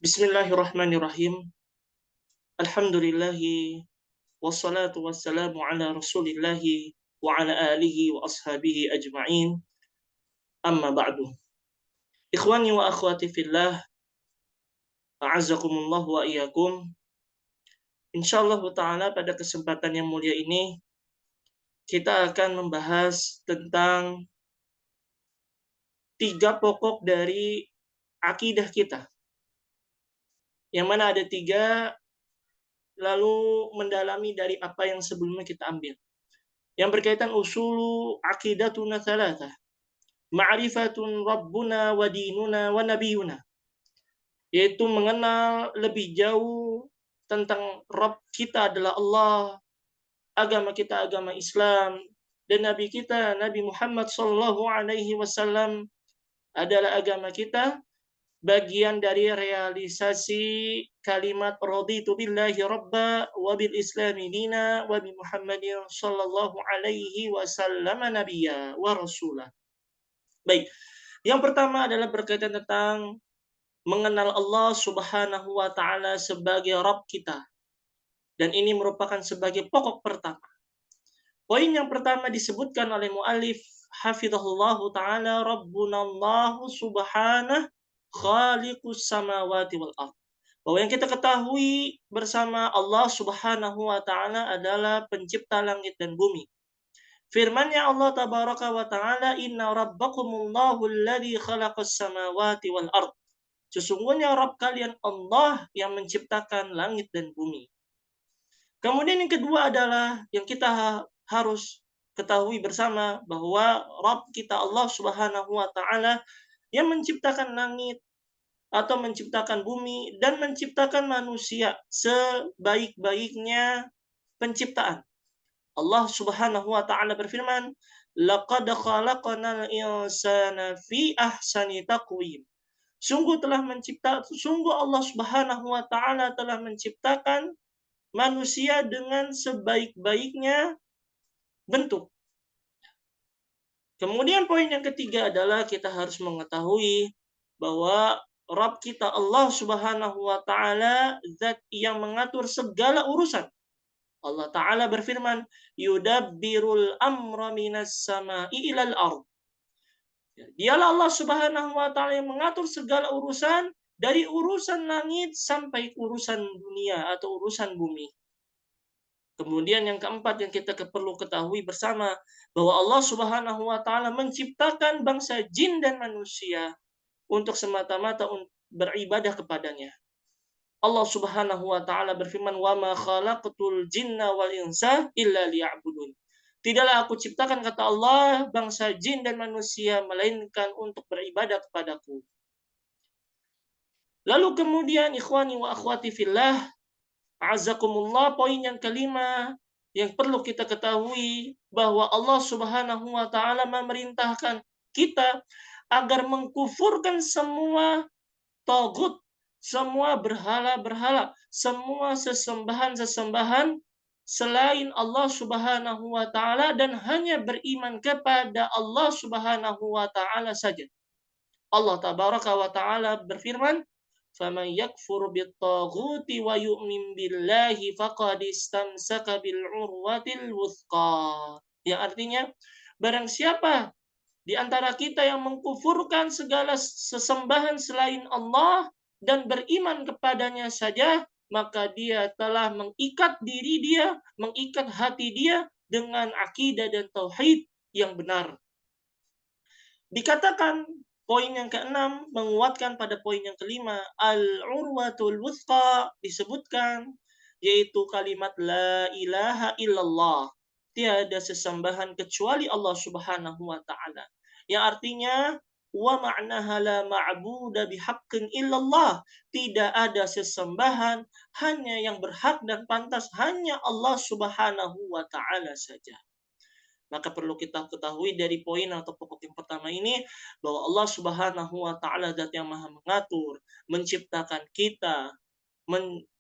Bismillahirrahmanirrahim. Alhamdulillahi wassalatu wassalamu ala Rasulillahi wa ala alihi wa ashabihi ajma'in. Amma ba'du. Ikhwani wa akhwati fillah, a'azzakumullah wa iyyakum. Insyaallah taala pada kesempatan yang mulia ini kita akan membahas tentang tiga pokok dari akidah kita. Yang mana ada tiga, lalu mendalami dari apa yang sebelumnya kita ambil. Yang berkaitan usulu aqidatuna thalathah. Ma'rifatun Rabbuna wa dinuna wa nabiyuna. Yaitu mengenal lebih jauh tentang Rabb kita adalah Allah, agama kita agama Islam, dan Nabi kita Nabi Muhammad sallallahu alaihi wasallam adalah agama kita, bagian dari realisasi kalimat raditu billahi rabba wa bil islami dina wa bi Muhammadin sallallahu alaihi wasallam nabiyya wa rasulah. Baik, yang pertama adalah berkaitan tentang mengenal Allah Subhanahu wa taala sebagai Rabb kita. Dan ini merupakan sebagai pokok pertama. Poin yang pertama disebutkan oleh muallif hafizahullahu taala, Rabbunallahu subhanahu khaliqus samawati wal ard. Bahwa yang kita ketahui bersama Allah Subhanahu wa taala adalah pencipta langit dan bumi. Firman-Nya Allah tabaraka wa taala, "Inna rabbakumullahu alladzi khalaqas samawati wal ard." Sesungguhnya Rabb kalian Allah yang menciptakan langit dan bumi. Kemudian yang kedua adalah yang kita harus ketahui bersama bahwa Rabb kita Allah Subhanahu wa taala yang menciptakan langit atau menciptakan bumi dan menciptakan manusia sebaik-baiknya penciptaan. Allah Subhanahu wa taala berfirman, "Laqad khalaqnal insana fi ahsani taqwim." Sungguh Allah Subhanahu wa taala telah menciptakan manusia dengan sebaik-baiknya bentuk. Kemudian poin yang ketiga adalah kita harus mengetahui bahwa Rabb kita Allah Subhanahu wa taala zat yang mengatur segala urusan. Allah taala berfirman, "Yudabbirul amra minas sama'i ilal ard." Dialah Allah Subhanahu wa taala yang mengatur segala urusan dari urusan langit sampai urusan dunia atau urusan bumi. Kemudian yang keempat yang kita perlu ketahui bersama bahwa Allah Subhanahu wa taala menciptakan bangsa jin dan manusia untuk semata-mata beribadah kepadanya. Allah Subhanahu wa taala berfirman, "Wa ma khalaqtul jinna wal insa illa liya'budun." Tidaklah aku ciptakan, kata Allah, bangsa jin dan manusia melainkan untuk beribadah kepadaku. Lalu kemudian ikhwani wa akhwati fillah, a'azzakumullah, poin yang kelima yang perlu kita ketahui bahwa Allah Subhanahu wa taala memerintahkan kita agar mengkufurkan semua tagut, semua berhala-berhala, semua sesembahan-sesembahan selain Allah Subhanahu wa taala dan hanya beriman kepada Allah Subhanahu wa taala saja. Allah tabaraka wa taala berfirman, "Faman yakfur bit-taghuti wa yu'min billahi faqad istamsaka bil 'urwatil wuthqa." Yang artinya, barang siapa di antara kita yang mengkufurkan segala sesembahan selain Allah dan beriman kepadanya saja, maka dia telah mengikat diri dia, mengikat hati dia dengan akidah dan tauhid yang benar. Dikatakan poin yang keenam menguatkan pada poin yang kelima, al-urwatul wuthqa, disebutkan yaitu kalimat la ilaha illallah. Tiada sesembahan kecuali Allah Subhanahu wa taala. Yang artinya wa ma'naha la ma'buda bihaqqin illallah. Tidak ada sesembahan, hanya yang berhak dan pantas hanya Allah Subhanahu wa taala saja. Maka perlu kita ketahui dari poin atau pokok yang pertama ini bahwa Allah Subhanahu wa taala zat yang Maha mengatur, menciptakan kita,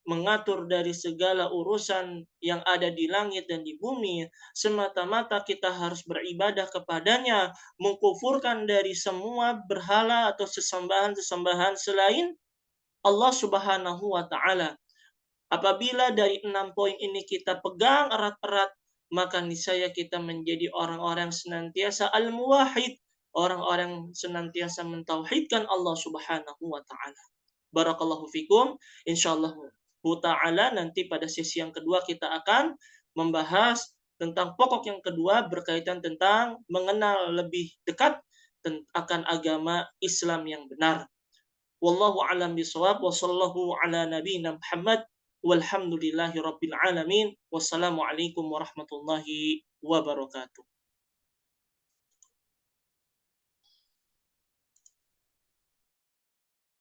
mengatur dari segala urusan yang ada di langit dan di bumi, semata-mata kita harus beribadah kepadanya, mengkufurkan dari semua berhala atau sesembahan-sesembahan selain Allah Subhanahu wa taala. Apabila dari 6 poin ini kita pegang erat-erat, maka niscaya kita menjadi orang-orang senantiasa al-muwahhid, orang-orang senantiasa mentauhidkan Allah Subhanahu wa taala. Barakallahu fikum. Insyaallah taala nanti pada sesi yang kedua kita akan membahas tentang pokok yang kedua berkaitan tentang mengenal lebih dekat akan agama Islam yang benar. Wallahu a'lam bishawab wa sallallahu ala nabiyyina Muhammad walhamdulillahi rabbil alamin. Wassalamualaikum warahmatullahi wabarakatuh.